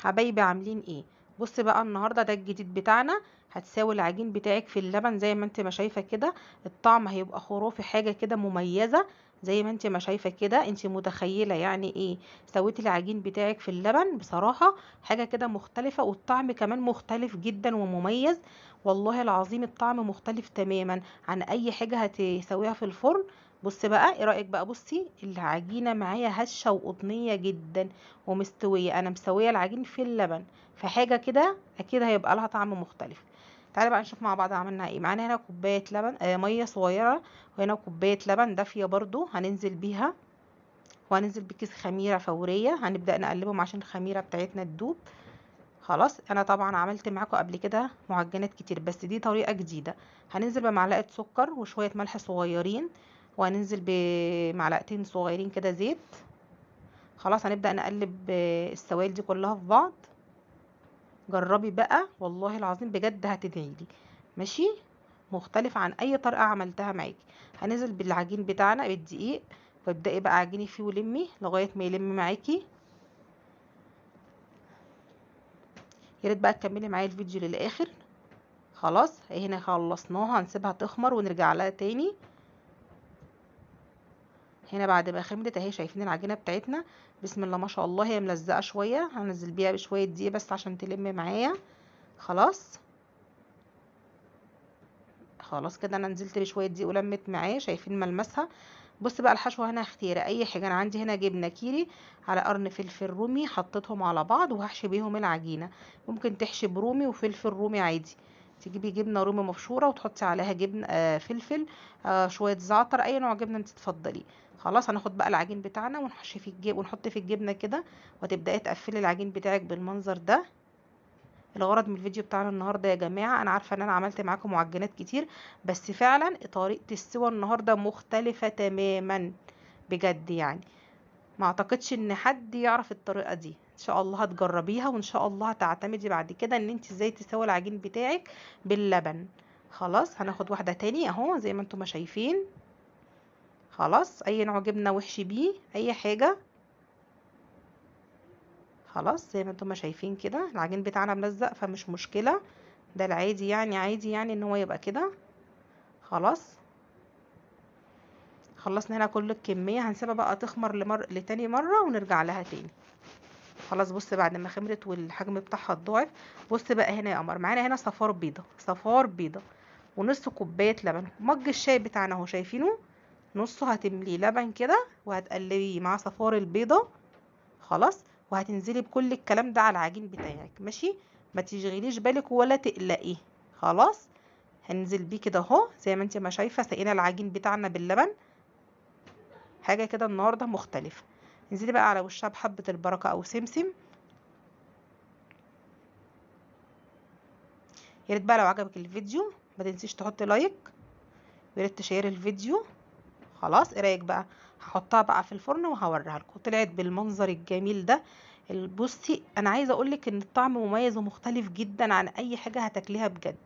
حبايبي عاملين ايه؟ بص بقى النهارده ده الجديد بتاعنا. هتساوي العجين بتاعك في اللبن زي ما انت ما شايفه كده. الطعم هيبقى خرافي، حاجه كده مميزه. زي ما انت ما شايفه كده، انت متخيله يعني ايه؟ سويتي العجين بتاعك في اللبن بصراحه. حاجه كده مختلفه، والطعم كمان مختلف جدا ومميز. والله العظيم الطعم مختلف تماما عن اي حاجه هتسويها في الفرن. بص بقى ايه رايك بقى؟ بصي العجينه معايا هشه وقطنيه جدا ومستويه. انا مسويه العجين في اللبن، فحاجه كده اكيد هيبقى لها طعم مختلف. تعالى بقى نشوف مع بعض عملنا ايه. معانا هنا كوبايه لبن، ميه صغيره، وهنا كوبايه لبن دافيه برضو هننزل بيها. وهننزل بكيس خميره فوريه، هنبدا نقلبهم عشان الخميره بتاعتنا تدوب. خلاص انا طبعا عملت معاكم قبل كده معجنات كتير، بس دي طريقه جديده. هننزل بمعلقه سكر وشويه ملح صغيرين، وهننزل بمعلقتين صغيرين كده زيت. خلاص هنبدأ نقلب السوائل دي كلها في بعض. جربي بقى والله العظيم بجد هتدعيلي. ماشي؟ مختلف عن اي طريقة عملتها معاكي. هننزل بالعجين بتاعنا بالدقيق، وابدأي بقى عجيني فيه ولمي لغاية ما يلم معاكي. يا ريت بقى تكملي معايا الفيديو للآخر. خلاص هنا خلصناها، هنسيبها تخمر ونرجع لها تاني. هنا بعد ما خمرت اهي، شايفين العجينه بتاعتنا؟ بسم الله ما شاء الله، هي ملزقه شويه. هنزل بيها بشويه دقيق بس عشان تلم معايا. خلاص خلاص كده انا نزلت بشويه دقيق ولمت معايا، شايفين ملمسها؟ بص بقى الحشوه هنا اختياري، اي حاجه. انا عندي هنا جبنه كيري على قرن فلفل رومي، حطيتهم على بعض وهحشي بيهم العجينه. ممكن تحشي برومي وفلفل رومي عادي. تجيبي جبنه رومي مبشوره وتحطي عليها جبن فلفل، شويه زعتر، اي نوع جبنه انت تفضليه. خلاص هناخد بقى العجين بتاعنا ونحشي في ونحط في الجبنه كده، وتبداي تقفلي العجين بتاعك بالمنظر ده. الغرض من الفيديو بتاعنا النهارده يا جماعه، انا عارفه ان انا عملت معاكم معجنات كتير، بس فعلا طريقه السوى النهارده مختلفه تماما بجد يعني. ما اعتقدش ان حد يعرف الطريقه دي. ان شاء الله هتجربيها، وان شاء الله هتعتمدي بعد كده ان انت ازاي تسوي العجين بتاعك باللبن. خلاص هناخد واحده تاني اهو زي ما انتم ما شايفين. خلاص اي نوع جبنه وحشي بيه اي حاجه. خلاص زي ما انتم ما شايفين كده العجين بتاعنا ملزق، فمش مشكله. ده العادي يعني، عادي يعني ان هو يبقى كده. خلاص خلصنا هنا كل الكميه، هنسيبها بقى تخمر لتاني مره ونرجع لها تاني. خلاص بص بعد ما خمرت والحجم بتاعها اتضاعف. بص بقى هنا يا قمر، معانا هنا صفار بيضه، صفار بيضه ونص كوبايه لبن. مج الشاي بتاعنا اهو شايفينه، نصه هتمليه لبن كده وهتقلبيه مع صفار البيضه. خلاص وهتنزلي بكل الكلام ده على العجين بتاعك. ماشي؟ ما تشغليش بالك ولا تقلقي. خلاص هننزل بيه كده اهو زي ما انت ما شايفه. سقينا العجين بتاعنا باللبن، حاجه كده النهارده مختلفه. انزلي بقى على وشها بحبه البركه او سمسم. يا ريت بقى لو عجبك الفيديو ما تنسيش تحطي لايك، ويا ريت تشيري الفيديو. خلاص ايه رايك بقى؟ هحطها بقى في الفرن وهوريها لكم. طلعت بالمنظر الجميل ده. بصي انا عايزه اقولك ان الطعم مميز ومختلف جدا عن اي حاجه هتاكليها بجد.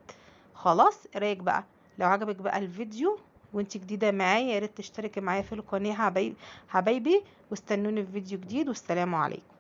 خلاص ايه رايك بقى؟ لو عجبك بقى الفيديو وانت جديده معايا، يا ريت تشتركي معايا في القناه حبايبي، واستنوني في فيديو جديد، والسلام عليكم.